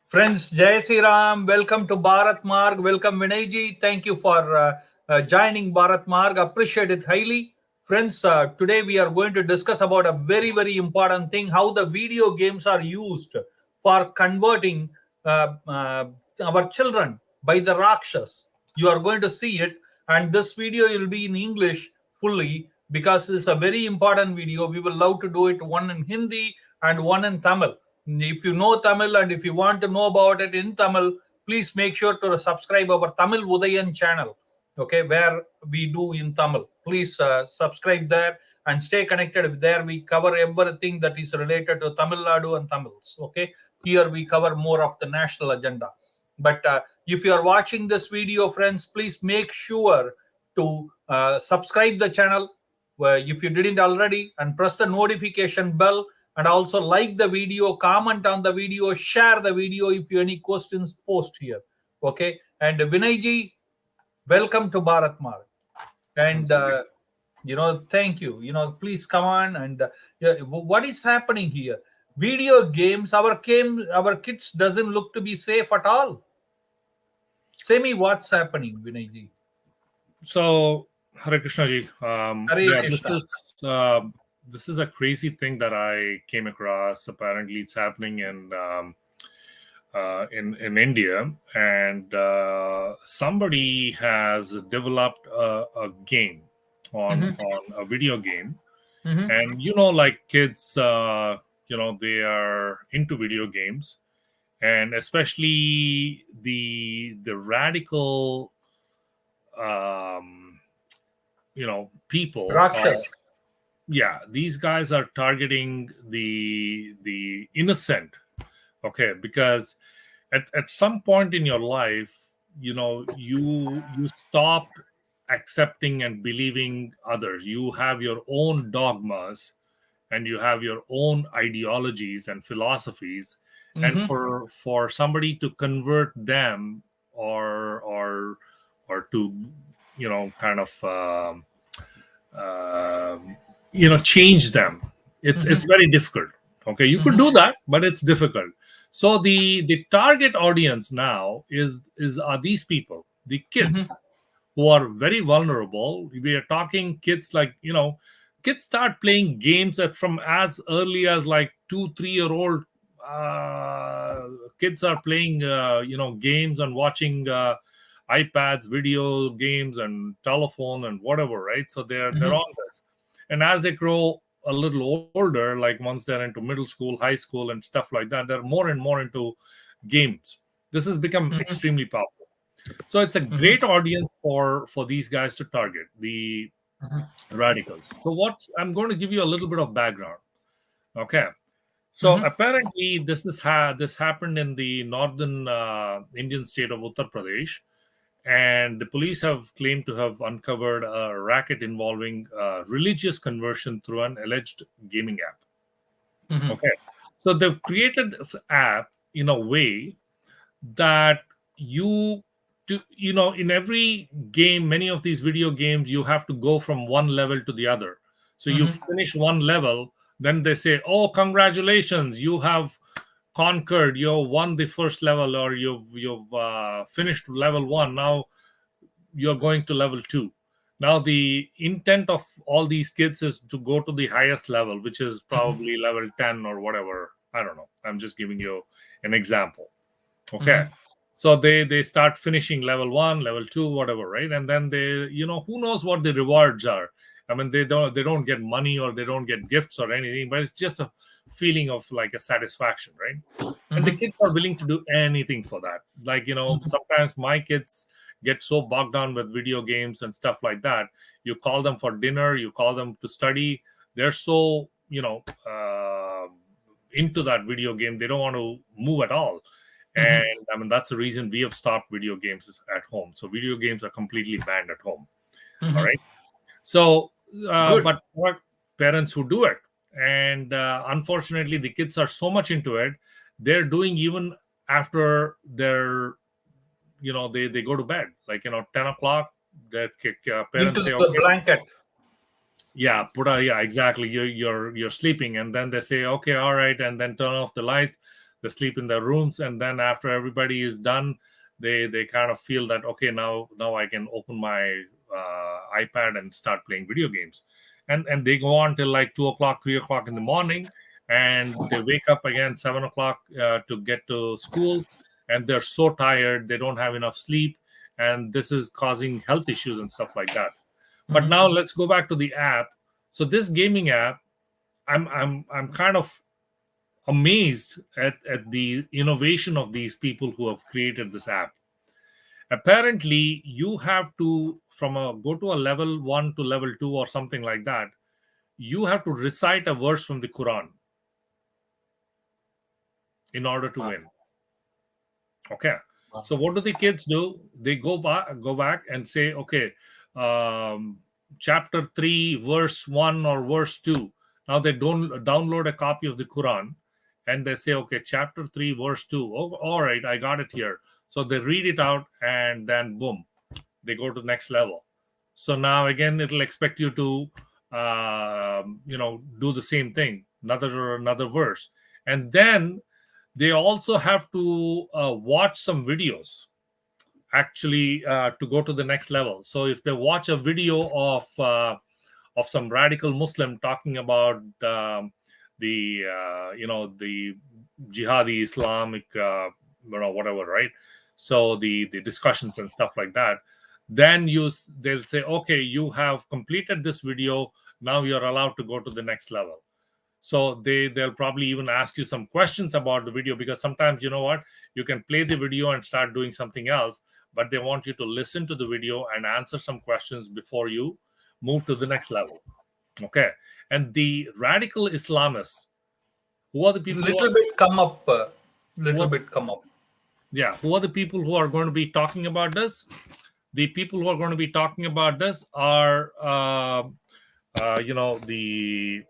Friends, Jai Sri Ram, welcome to Bharat Marg. Welcome Vinay Ji. Thank you for joining Bharat Marg. Appreciate it highly. Friends, today we are going to discuss about a very important thing, how the video games are used for converting our children by the Rakshas. You are going to see it, and this video will be in English fully because it's a very important video. We will love to do it one in Hindi and one in Tamil. If you know Tamil and if you want to know about it in Tamil, please make sure to subscribe our Tamil Udayan channel, okay, where we do in Tamil. Please subscribe there and stay connected. There we cover everything that is related to Tamil Nadu and Tamils, okay. Here we cover more of the national agenda. But if you are watching this video, friends, please make sure to subscribe the channel if you didn't already, and press the notification bell, and also like the video, comment on the video, share the video. If you any questions, post here, okay. And Vinay Ji, welcome to Bharat Marg. And thank you. Please come on. And what is happening here? Video games, our kids doesn't look to be safe at all. Say me what's happening, Vinay Ji. So, Hare Krishna Ji. Hare Krishna. This is a crazy thing that I came across. Apparently, it's happening in India, and somebody has developed a game on a video game, and like kids, they are into video games, and especially the radical, people. Rakshas. These guys are targeting the innocent, okay, because at some point in your life, you stop accepting and believing others. You have your own dogmas and you have your own ideologies and philosophies, and for somebody to convert them or to kind of change them, it's very difficult. Okay, you could do that, but it's difficult. So the target audience now are these people, the kids, who are very vulnerable. We are talking kids, like kids start playing games from as early as like 2-3-year-old. Kids are playing games and watching iPads, video games, and telephone and whatever, right? So they're on this. And as they grow a little older, like once they're into middle school, high school, and stuff like that, they're more and more into games. This has become extremely popular. So it's a great audience for these guys to target, the radicals. So I'm going to give you a little bit of background. Okay. So apparently this happened in the northern Indian state of Uttar Pradesh. And the police have claimed to have uncovered a racket involving religious conversion through an alleged gaming app. Okay. So they've created this app in a way that in every game, many of these video games, you have to go from one level to the other. So you finish one level, then they say, oh, congratulations, you have conquered, you won the first level, or you've finished level 1. Now you're going to level 2. Now the intent of all these kids is to go to the highest level, which is probably level 10 or whatever. I don't know, I'm just giving you an example. Okay. So they start finishing level 1, level 2, whatever, right? And then they, who knows what the rewards are. I mean, they don't get money, or they don't get gifts or anything, but it's just a feeling of like a satisfaction, right? And the kids are willing to do anything for that. Like, sometimes my kids get so bogged down with video games and stuff like that. You call them for dinner, you call them to study. They're so, into that video game. They don't want to move at all. And I mean, that's the reason we have stopped video games at home. So video games are completely banned at home. All right. So, but what parents who do it, and unfortunately, the kids are so much into it, they're doing even after their, they go to bed, like 10 o'clock. Their parents say, okay, blanket. Yeah, exactly. You're sleeping, and then they say, okay, all right, and then turn off the lights. they sleep in their rooms, and then after everybody is done, they kind of feel that, okay, now I can open my iPad and start playing video games, and they go on till like 2 o'clock, 3 o'clock in the morning, and they wake up again 7 o'clock to get to school, and they're so tired, they don't have enough sleep, and this is causing health issues and stuff like that. But now let's go back to the app. So this gaming app, I'm kind of amazed at the innovation of these people who have created this app. Apparently, you have to go to a level 1 to level 2 or something like that. You have to recite a verse from the Quran in order to win. Okay. So what do the kids do? They go back and say, okay, chapter 3, verse 1 or verse 2. Now they don't download a copy of the Quran, and they say, okay, chapter 3, verse 2. Oh, all right, I got it here. So they read it out, and then boom, they go to the next level. So now again, it'll expect you to, do the same thing, another verse. And then they also have to watch some videos actually to go to the next level. So if they watch a video of some radical Muslim talking about the jihadi Islamic whatever, right? So the discussions and stuff like that, then they'll say, okay, you have completed this video, now you're allowed to go to the next level. So they'll probably even ask you some questions about the video, because sometimes, you know what, you can play the video and start doing something else, but they want you to listen to the video and answer some questions before you move to the next level. Okay. And the radical Islamists, who are the people? Come up. Yeah. Who are the people who are going to be talking about this? The people who are going to be talking about this are, the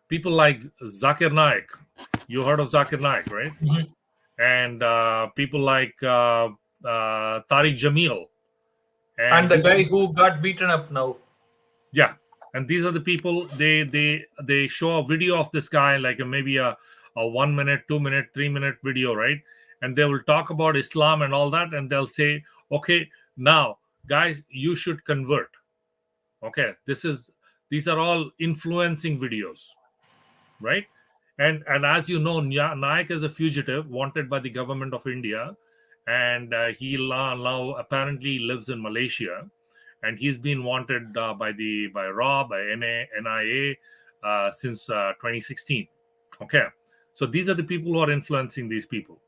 people like Zakir Naik. You heard of Zakir Naik, right? And people like Tariq Jamil. And the guy who got beaten up now. Yeah. And these are the people, they show a video of this guy, like maybe a 1 minute, 2 minute, 3 minute video, right? And they will talk about Islam and all that, and they'll say, okay, now guys, you should convert. Okay, these are all influencing videos, right? And as you know, Naik is a fugitive wanted by the government of India, and he now apparently lives in Malaysia, and he's been wanted by RAW, by NIA since 2016. Okay, so these are the people who are influencing these people.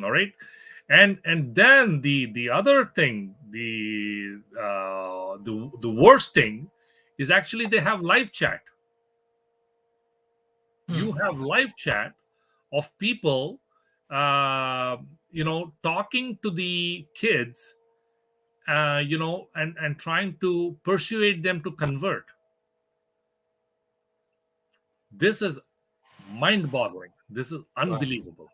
All right, and then the other thing, the worst thing is actually they have live chat. You have live chat of people, talking to the kids, and trying to persuade them to convert. This is mind-boggling. This is unbelievable.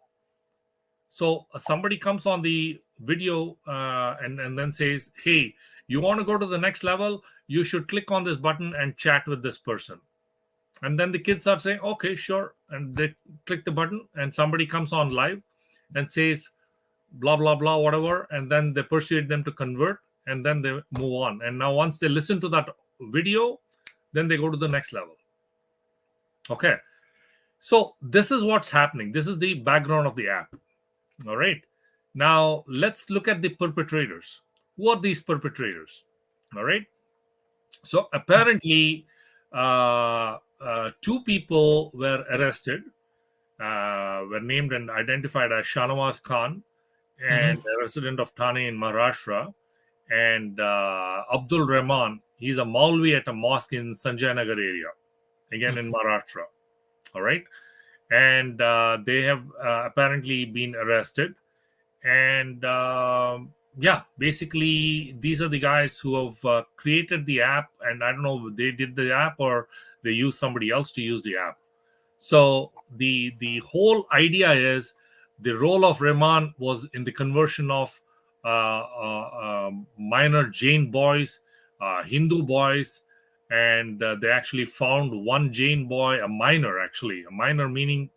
So somebody comes on the video and then says, hey, you want to go to the next level? You should click on this button and chat with this person. And then the kids are saying, okay, sure. And they click the button, and somebody comes on live and says, blah, blah, blah, whatever. And then they persuade them to convert, and then they move on. And now once they listen to that video, then they go to the next level. Okay. So this is what's happening. This is the background of the app. All right. Now let's look at the perpetrators. Who are these perpetrators? All right. So apparently, 2 people were arrested, were named and identified as Shahnawaz Khan, and a resident of Thane in Maharashtra, and Abdul Rahman. He's a Maulvi at a mosque in Sanjay Nagar area, again in Maharashtra. All right. And they have apparently been arrested. And basically, these are the guys who have created the app. And I don't know, they did the app or they used somebody else to use the app. So the whole idea is the role of Rahman was in the conversion of minor Jain boys, Hindu boys, and they actually found one Jain boy, a minor meaning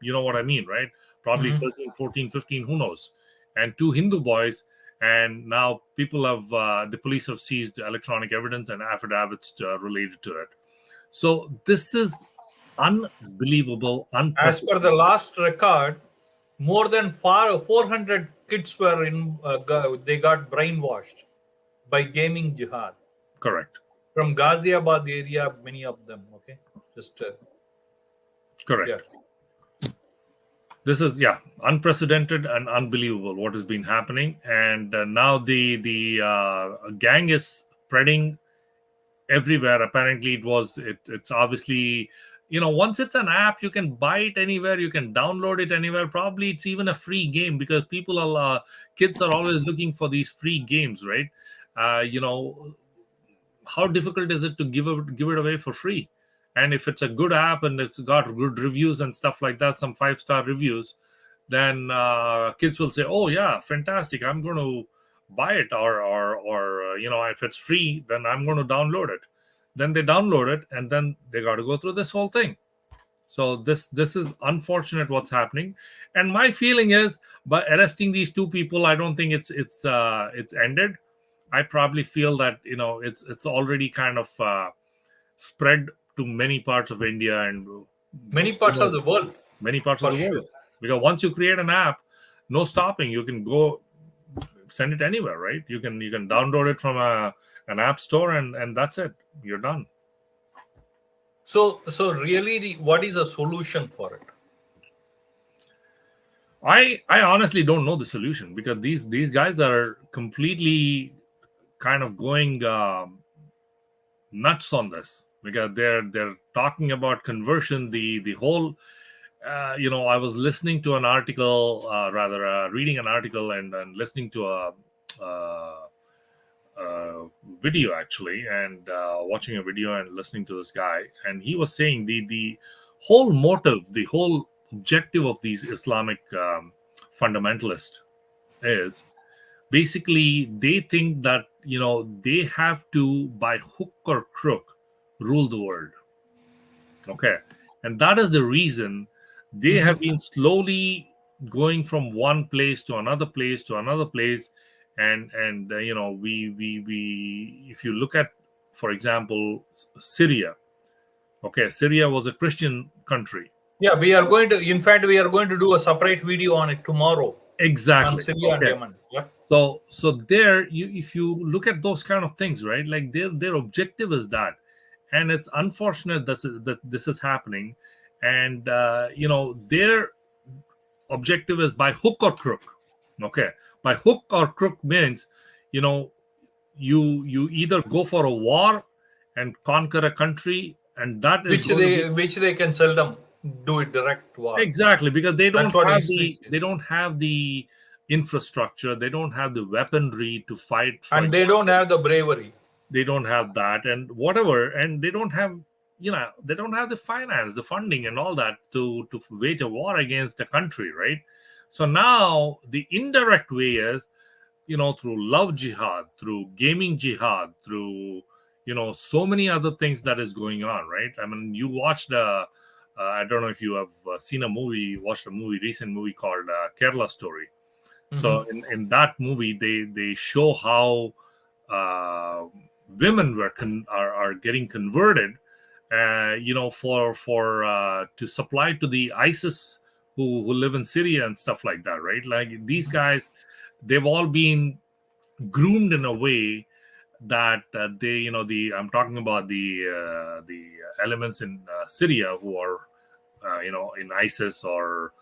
You know what I mean, right? Probably Mhm. 13, 14, 15, who knows? And 2 Hindu boys. And now people have, the police have seized electronic evidence and affidavits related to it. So this is unbelievable, As per the unprecedented. last record, more than 400 kids were in. They got brainwashed by gaming jihad Correct. from Ghaziabad area. Many of them. Okay, just yeah. Correct. This is, yeah, unprecedented and unbelievable what has been happening. And now the gang is spreading everywhere. Apparently it's obviously, once it's an app, you can buy it anywhere, you can download it anywhere. Probably it's even a free game, because people are kids are always looking for these free games, right? uh, you know how difficult is it to give it away for free? And if it's a good app and it's got good reviews and stuff like that, some 5-star reviews, then kids will say, oh yeah, fantastic, I'm going to buy it. Or if it's free, then I'm going to download it. Then they download it, and then they got to go through this whole thing. So this is unfortunate what's happening. And my feeling is, by arresting these 2 people, I don't think it's ended. I probably feel that it's already kind of spread to many parts of India, and Many parts of the world, many parts of for the sure. world. Because once you create an app, no stopping. You can go send it anywhere, right? You can download it from an app store, and that's it. You're done. So really, what is the solution for it? I honestly don't know the solution, because these guys are completely kind of going nuts on this, because they're talking about conversion. The whole I was listening to an article, rather reading an article, and listening to uh, a video actually, and watching a video and listening to this guy, and he was saying the whole motive, the whole objective of these Islamic fundamentalists is basically, they think that they have to, by hook or crook, rule the world. Okay. And that is the reason they Mhm. have been slowly going from one place to another place to another place. And we if you look at, for example, Syria. Okay, Syria was a Christian country. Yeah, we are going to. In fact, we are going to do a separate video on it tomorrow on Exactly. Syria and Okay. Yemen. Yeah. So there, if you look at those kind of things, right? Like their objective is that, and it's unfortunate that this is happening, and their objective is by hook or crook. Okay, by hook or crook means, you know, you either go for a war and conquer a country, and that is Which going to be they can seldom do it direct war. exactly, because That's what history says. they don't have the infrastructure, they don't have the weaponry to fight. For And they don't example, have the bravery. they don't have that, and whatever, and they don't have, they don't have the finance, the funding, and all that to wage a war against a country, right? So now the indirect way is, through love jihad, through gaming jihad, through so many other things that is going on, right? I mean, you watched I don't know if you have seen watched a recent movie called Kerala Story. So in that movie, they show how women are getting converted, for to supply to the ISIS who live in Syria and stuff like that, right? Like these guys, they've all been groomed in a way that the I'm talking about the elements in Syria who are in ISIS or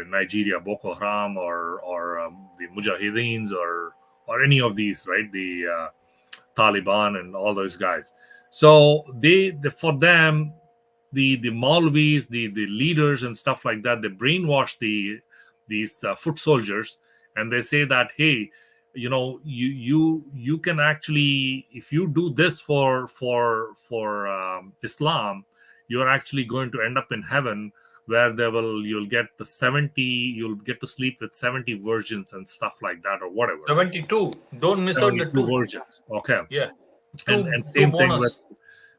in Nigeria, Boko Haram, or the Mujahideens, or any of these, right? The Taliban and all those guys. So for them, the Maulvis, the leaders and stuff like that, they brainwash these foot soldiers, and they say that, hey, you can actually, if you do this for Islam, you're actually going to end up in heaven, where you'll get you'll get to sleep with 70 virgins and stuff like that, or whatever. 72. Don't miss out the 72 two. virgins. Okay. Yeah. And Two same thing bonus.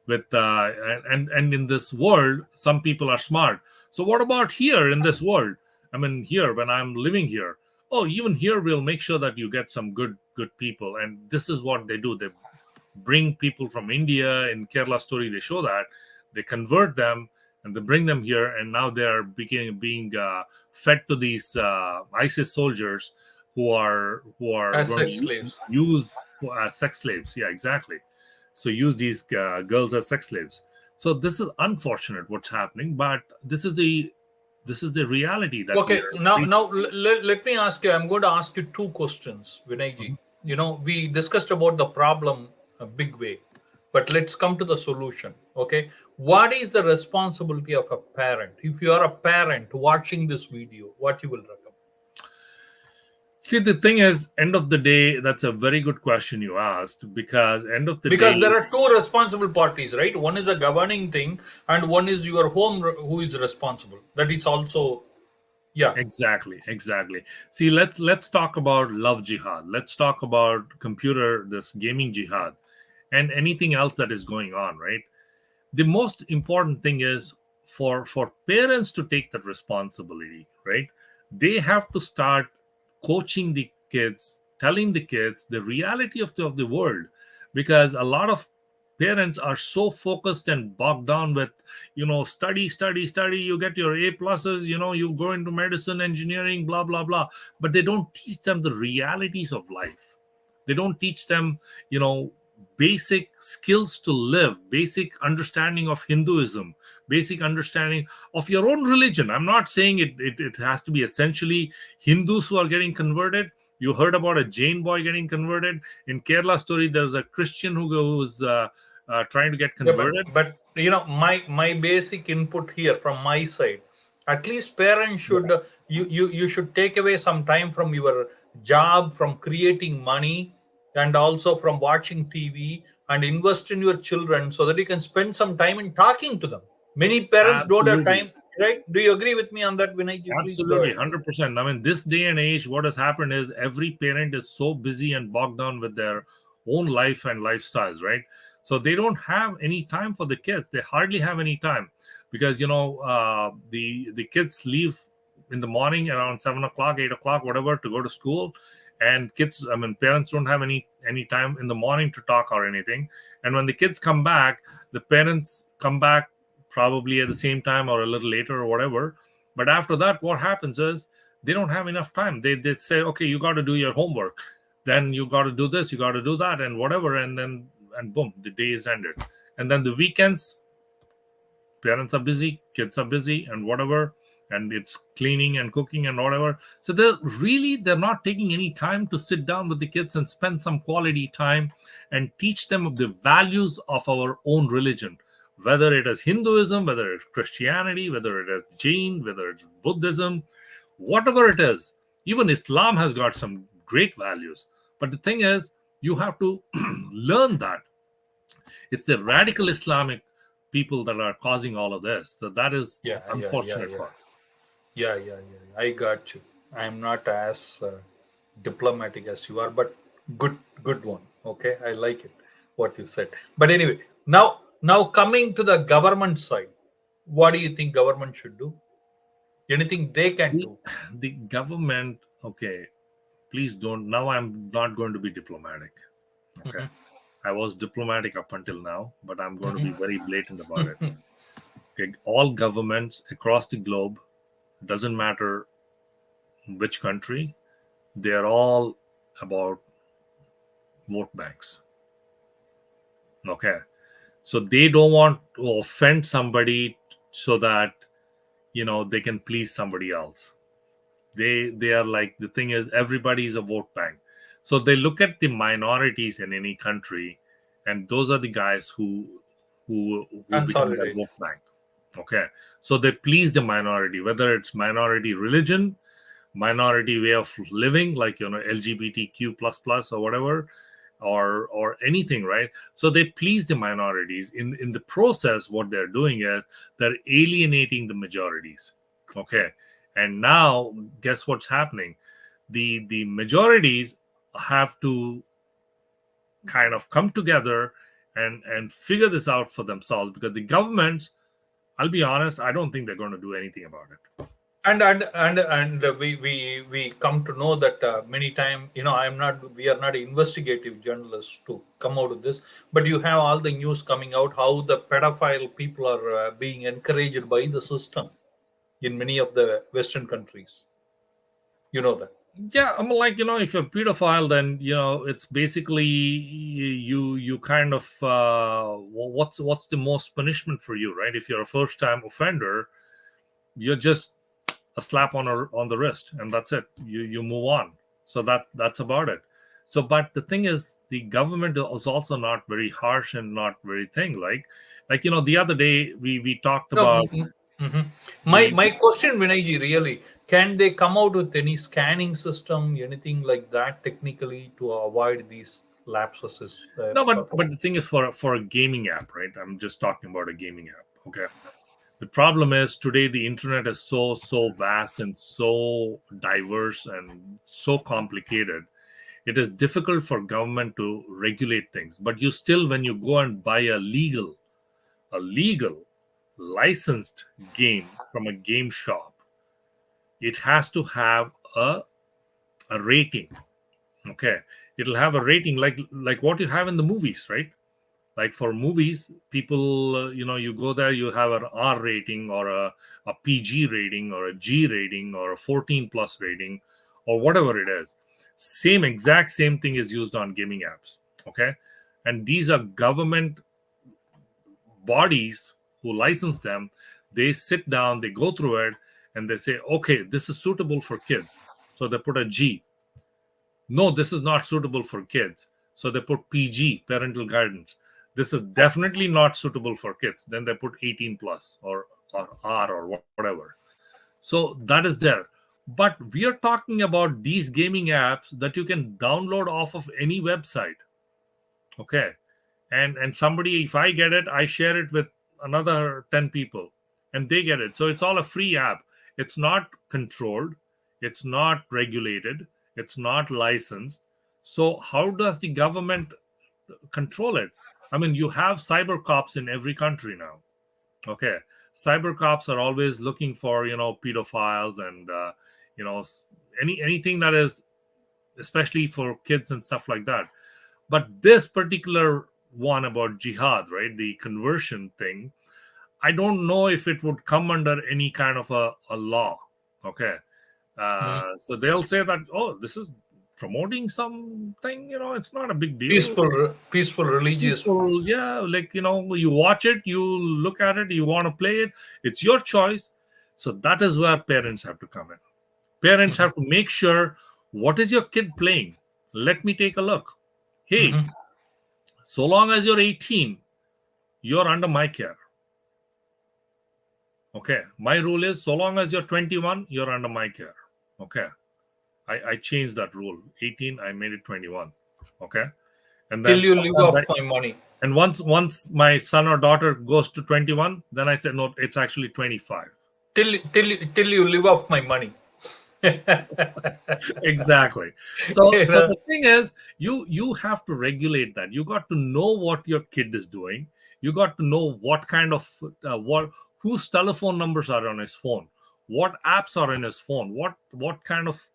with and in this world, some people are smart. So what about here in this world? I mean, here when I'm living here, oh, even here we'll make sure that you get some good people. And this is what they do. They bring people from India. In Kerala story, they show that they convert them and they bring them here, and now they are being fed to these ISIS soldiers who are As going sex to slaves. use as sex slaves. Yeah, exactly. So use these girls as sex slaves. So this is unfortunate what's happening, but this is the reality that we Okay, are facing. let me ask you. I'm going to ask you two questions, Vinay ji. We discussed about the problem a big way, but let's come to the solution. Okay, what is the responsibility of a parent? If you are a parent watching this video, what you will recommend? See, the thing is, end of the day, that's a very good question you asked, because end of the Because day, there are two responsible parties, right? One is a governing thing, and one is your home who is responsible. That is also, yeah. exactly. See, let's talk about love jihad. Let's talk about this gaming jihad, and anything else that is going on, right? The most important thing is for parents to take that responsibility, right? They have to start coaching the kids, telling the kids the reality of the world, because a lot of parents are so focused and bogged down with, study, you get your A pluses, you go into medicine, engineering, blah blah blah, but they don't teach them the realities of life. They don't teach them, basic skills to live, basic understanding of Hinduism, basic understanding of your own religion. I'm not saying it has to be essentially Hindus who are getting converted. You heard about a Jain boy getting converted. In Kerala story, there's a Christian who's trying to get Yeah, converted. but my basic input here from my side, at least parents should you should take away some time from your job, from creating money, and also from watching TV, and invest in your children so that you can spend some time in talking to them. Many parents don't have Absolutely. time, right? Do you agree with me on that, Vinay ji? Please go Absolutely, ahead. 100%. I mean, this day and age, what has happened is every parent is so busy and bogged down with their own life and lifestyles, right? So they don't have any time for the kids. They hardly have any time, because the kids leave in the morning around 7 o'clock, 8 o'clock, whatever, to go to school, and kids. I mean, parents don't have any time in the morning to talk or anything. And when the kids come back, the parents come back probably at the same time or a little later or whatever. But after that, what happens is they don't have enough time. They say, okay, you got to do your homework, then you got to do this, you got to do that, and whatever, and boom, the day is ended. And then the weekends, parents are busy, kids are busy, and whatever, and it's cleaning and cooking and whatever. So they're not taking any time to sit down with the kids and spend some quality time and teach them of the values of our own religion, whether it is Hinduism, whether it's Christianity, whether it is Jain, whether it's Buddhism, whatever it is. Even Islam has got some great values. But the thing is, you have to learn that it's the radical Islamic people that are causing all of this. So that is Yeah, unfortunate part. yeah. I got you. I'm not as diplomatic as you are, but good one. Okay, I like it what you said. But anyway, now coming to the government side, what do you think government should do? Anything they can The, do? the government, okay, please don't. Now I'm not going to be diplomatic. Okay. Mhm, I was diplomatic up until now, but I'm going to be mhm, very blatant about it. mhm. Okay. All governments across the globe, doesn't matter which country, they're all about vote banks. Okay. So they don't want to offend somebody so that they can please somebody else. They are like, the thing is, everybody is a vote bank. So they look at the minorities in any country, and those are the guys who become their Consolidate. vote bank. Okay. So they please the minority, whether it's minority religion, minority way of living, like LGBTQ plus plus or whatever, or anything, right? So they please the minorities. In the process, what they're doing is they're alienating the majorities. Okay. And now, guess what's happening? The majorities have to kind of come together and figure this out for themselves, because the governments I'll be honest, I don't think they're going to do anything about it. And we come to know that many times, we are not investigative journalists to come out of this, but you have all the news coming out how the pedophile people are being encouraged by the system in many of the Western countries. You know that. Yeah, I'm like, if you're a pedophile, then it's basically you kind of what's the most punishment for you, right? If you're a first time offender, you're just a slap on the wrist, and that's it. You move on. So that's about it. So, but the thing is, the government is also not very harsh and not very thing like the other day we talked No. about Mhm. My the my question, Vinay ji, really, can they come out with any scanning system, anything like that, technically, to avoid these lapses? no, but the thing is, for a gaming app, right? I'm just talking about a gaming app. Okay. The problem is today the internet is so vast and so diverse and so complicated. It is difficult for government to regulate things. But you still, when you go and buy a legal licensed game from a game shop, it has to have a rating. Okay. It'll have a rating like what you have in the movies, right? Like for movies, people, you go there, you have an R rating or a PG rating or a G rating or a 14 plus rating or whatever it is. Exact same thing is used on gaming apps. Okay. And these are government bodies who license them. They sit down, they go through it, and they say, okay, this is suitable for kids. So they put a G. No, this is not suitable for kids. So they put PG, parental guidance. This is definitely not suitable for kids. Then they put 18 plus or R or whatever. So that is there. But we are talking about these gaming apps that you can download off of any website. Okay. And somebody, if I get it, I share it with another 10 people and they get it. So it's all a free app. It's not controlled. It's not regulated. It's not licensed. So how does the government control it? I mean, you have cyber cops in every country now. Okay. Cyber cops are always looking for, pedophiles and, anything that is especially for kids and stuff like that. But this particular one about jihad, right? The conversion thing, I don't know if it would come under any kind of a law. Okay. So they'll say that, oh, this is promoting something, it's not a big deal. Peaceful religious. Peaceful, yeah, like, you watch it, you look at it, you want to play it, it's your choice. So that is where parents have to come in. Parents have to make sure, what is your kid playing? Let me take a look. Hey, so long as you're 18, you're under my care. Okay. My rule is, so long as you're 21, you're under my care. Okay. I changed that rule. 18, I made it 21. Okay. And then Till you live off my money. And once my son or daughter goes to 21, then I said, no, it's actually 25. Till you live off my money. Exactly. So the thing is, you have to regulate that. You got to know what your kid is doing. You got to know what kind of whose telephone numbers are on his phone, what apps are in his phone, what kind of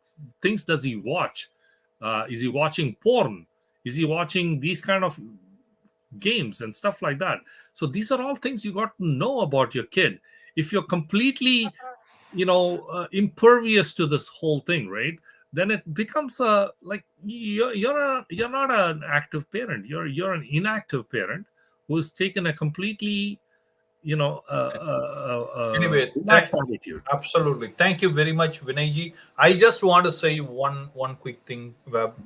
things does he watch. Is he watching porn? Is he watching these kind of games and stuff like that? So these are all things you got to know about your kid. If you're completely impervious to this whole thing, right, then it becomes like you're not an active parent. You're an inactive parent who's taken a completely anyway, relaxed attitude. Absolutely. Thank you very much, Vinay ji. I just want to say one quick thing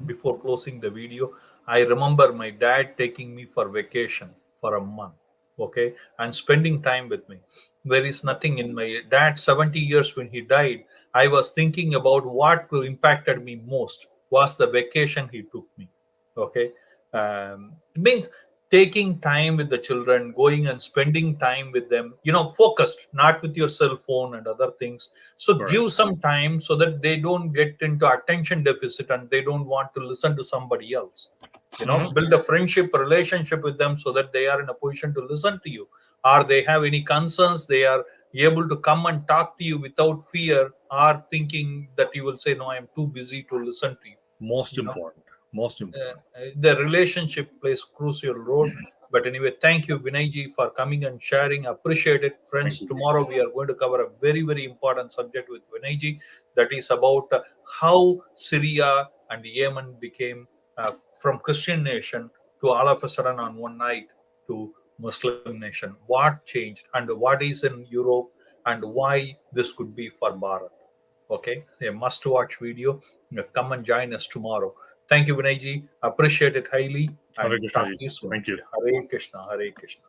before closing the video. I remember my dad taking me for vacation for a month, okay, and spending time with me. There is nothing in my dad 70 years when he died. I was thinking about what impacted me most was the vacation he took me. Okay. It means taking time with the children, going and spending time with them, focused, not with your cell phone and other things. So Correct. give some time so that they don't get into attention deficit and they don't want to listen to somebody else. Build a friendship relationship with them so that they are in a position to listen to you. or they have any concerns, they are able to come and talk to you without fear, or thinking that you will say, no, I am too busy to listen to you. Most You know, important. Most important. the relationship plays crucial role. But anyway, thank you, Vinay Ji, for coming and sharing. Appreciate it. Thank Friends, you. tomorrow we are going to cover a very, very important subject with Vinay Ji. That is about how Syria and Yemen became from Christian nation to all of a sudden on one night to Muslim nation. What changed and what is in Europe, and why this could be for Bharat. Okay, a must watch video. Come and join us tomorrow. Thank you, Vinay Ji. Appreciate it highly, Hare and Krishna talk ji. to you soon. Thank you. Hare Krishna, Hare Krishna.